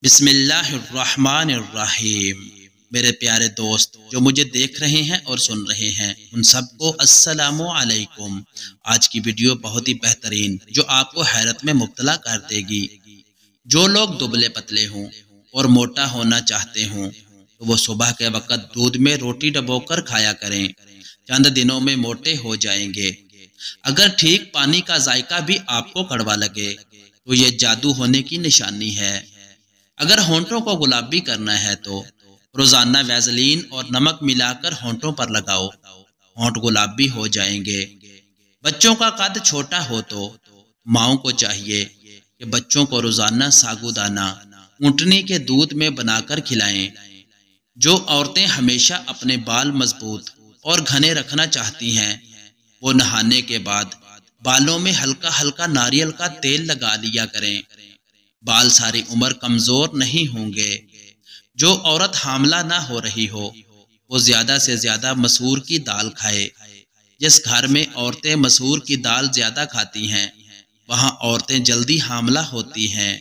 بسم اللہ الرحمن الرحیم۔ میرے پیارے دوست جو مجھے دیکھ رہے ہیں اور سن رہے ہیں، ان سب کو السلام علیکم۔ آج کی ویڈیو بہت ہی بہترین جو آپ کو حیرت میں مبتلا کر دے گی۔ جو لوگ دبلے پتلے ہوں اور موٹا ہونا چاہتے ہوں تو وہ صبح کے وقت دودھ میں روٹی ڈبو کر کھایا کریں، چند دنوں میں موٹے ہو جائیں گے۔ اگر ٹھیک پانی کا ذائقہ بھی آپ کو کڑوا لگے تو یہ جادو ہونے کی نشانی ہے۔ اگر ہونٹوں کو گلابی کرنا ہے تو روزانہ ویزلین اور نمک ملا کر ہونٹوں پر لگاؤ، ہونٹ گلابی ہو جائیں گے۔ بچوں کا قد چھوٹا ہو تو ماؤں کو چاہیے کہ بچوں کو روزانہ ساگو دانہ اونٹنی کے دودھ میں بنا کر کھلائیں۔ جو عورتیں ہمیشہ اپنے بال مضبوط اور گھنے رکھنا چاہتی ہیں وہ نہانے کے بعد بالوں میں ہلکا ہلکا ناریل کا تیل لگا لیا کریں، بال ساری عمر کمزور نہیں ہوں گے۔ جو عورت حاملہ نہ ہو رہی ہو وہ زیادہ سے زیادہ مسور کی دال کھائے۔ جس گھر میں عورتیں مسور کی دال زیادہ کھاتی ہیں وہاں عورتیں جلدی حاملہ ہوتی ہیں۔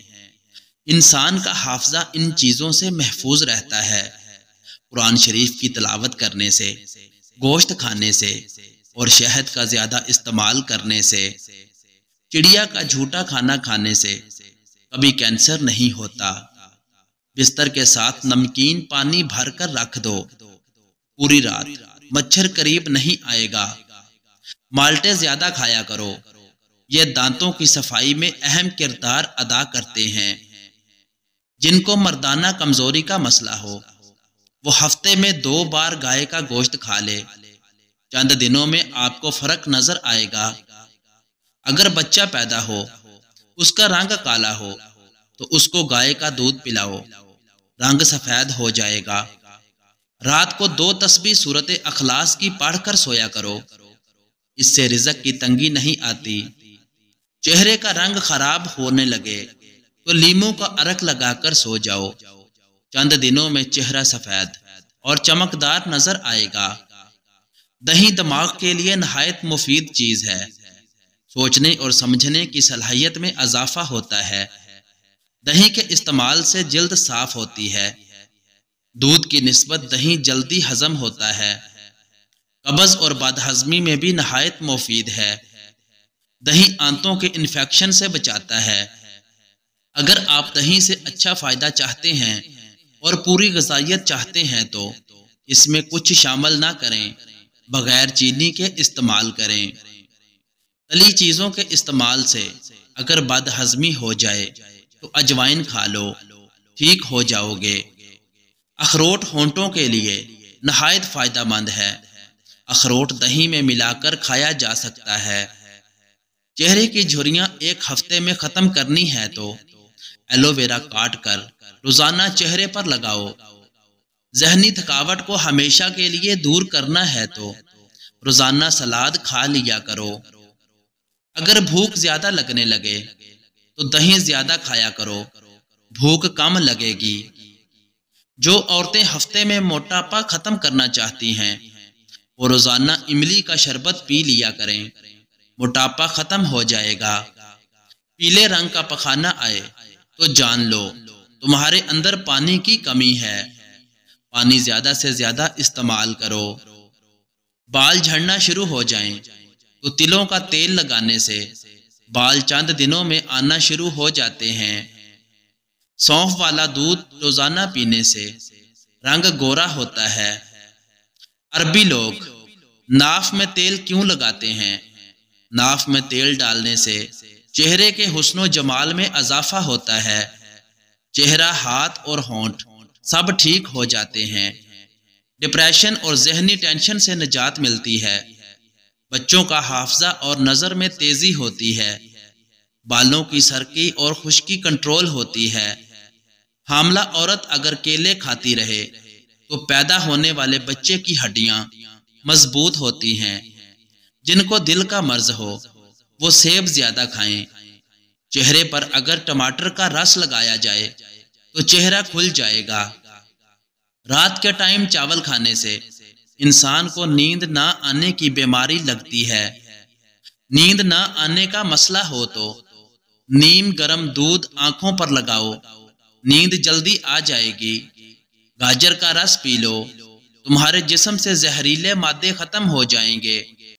انسان کا حافظہ ان چیزوں سے محفوظ رہتا ہے، قرآن شریف کی تلاوت کرنے سے، گوشت کھانے سے اور شہد کا زیادہ استعمال کرنے سے۔ چڑیا کا جھوٹا کھانا کھانے سے کبھی کینسر نہیں ہوتا۔ بستر کے ساتھ نمکین پانی بھر کر رکھ دو، پوری رات مچھر قریب نہیں آئے گا۔ مالٹے زیادہ کھایا کرو، یہ دانتوں کی صفائی میں اہم کردار ادا کرتے ہیں۔ جن کو مردانہ کمزوری کا مسئلہ ہو وہ ہفتے میں 2 بار گائے کا گوشت کھا لے، چند دنوں میں آپ کو فرق نظر آئے گا۔ اگر بچہ پیدا ہو اس کا رنگ کالا ہو تو اس کو گائے کا دودھ پلاؤ، رنگ سفید ہو جائے گا۔ رات کو 2 تسبیح سورت اخلاص کی پڑھ کر سویا کرو، اس سے رزق کی تنگی نہیں آتی۔ چہرے کا رنگ خراب ہونے لگے تو لیموں کا عرق لگا کر سو جاؤ، چند دنوں میں چہرہ سفید اور چمکدار نظر آئے گا۔ دہی دماغ کے لیے نہایت مفید چیز ہے، سوچنے اور سمجھنے کی صلاحیت میں اضافہ ہوتا ہے۔ دہی کے استعمال سے جلد صاف ہوتی ہے، دودھ کی نسبت دہی جلدی ہضم ہوتا ہے، قبض اور بد ہضمی میں بھی نہایت مفید ہے۔ دہی آنتوں کے انفیکشن سے بچاتا ہے۔ اگر آپ دہی سے اچھا فائدہ چاہتے ہیں اور پوری غذائیت چاہتے ہیں تو اس میں کچھ شامل نہ کریں، بغیر چینی کے استعمال کریں۔ تلی چیزوں کے استعمال سے اگر بد ہضمی ہو جائے تو اجوائن کھا لو، ٹھیک ہو جاؤ گے۔ اخروٹ ہونٹوں کے لیے نہایت فائدہ مند ہے، اخروٹ دہی میں ملا کر کھایا جا سکتا ہے۔ چہرے کی جھریاں 1 ہفتے میں ختم کرنی ہے تو ایلو ویرا کاٹ کر روزانہ چہرے پر لگاؤ۔ ذہنی تھکاوٹ کو ہمیشہ کے لیے دور کرنا ہے تو روزانہ سلاد کھا لیا کرو۔ اگر بھوک زیادہ لگنے لگے تو دہی زیادہ کھایا کرو، بھوک کم لگے گی۔ جو عورتیں ہفتے میں موٹاپا ختم کرنا چاہتی ہیں وہ روزانہ املی کا شربت پی لیا کریں، موٹاپا ختم ہو جائے گا۔ پیلے رنگ کا پخانہ آئے تو جان لو تمہارے اندر پانی کی کمی ہے، پانی زیادہ سے زیادہ استعمال کرو۔ بال جھڑنا شروع ہو جائیں تو تلوں کا تیل لگانے سے بال چند دنوں میں آنا شروع ہو جاتے ہیں۔ سونف والا دودھ روزانہ پینے سے رنگ گورا ہوتا ہے۔ عربی لوگ ناف میں تیل کیوں لگاتے ہیں؟ ناف میں تیل ڈالنے سے چہرے کے حسن و جمال میں اضافہ ہوتا ہے، چہرہ، ہاتھ اور ہونٹ سب ٹھیک ہو جاتے ہیں، ڈپریشن اور ذہنی ٹینشن سے نجات ملتی ہے، بچوں کا حافظہ اور نظر میں تیزی ہوتی ہے، بالوں کی سرکی اور خشکی کنٹرول ہوتی ہے۔ حاملہ عورت اگر کیلے کھاتی رہے تو پیدا ہونے والے بچے کی ہڈیاں مضبوط ہوتی ہیں۔ جن کو دل کا مرض ہو وہ سیب زیادہ کھائیں۔ چہرے پر اگر ٹماٹر کا رس لگایا جائے تو چہرہ کھل جائے گا۔ رات کے ٹائم چاول کھانے سے انسان کو نیند نہ آنے کی بیماری لگتی ہے۔ نیند نہ آنے کا مسئلہ ہو تو نیم گرم دودھ آنکھوں پر لگاؤ، نیند جلدی آ جائے گی۔ گاجر کا رس پی لو، تمہارے جسم سے زہریلے مادے ختم ہو جائیں گے۔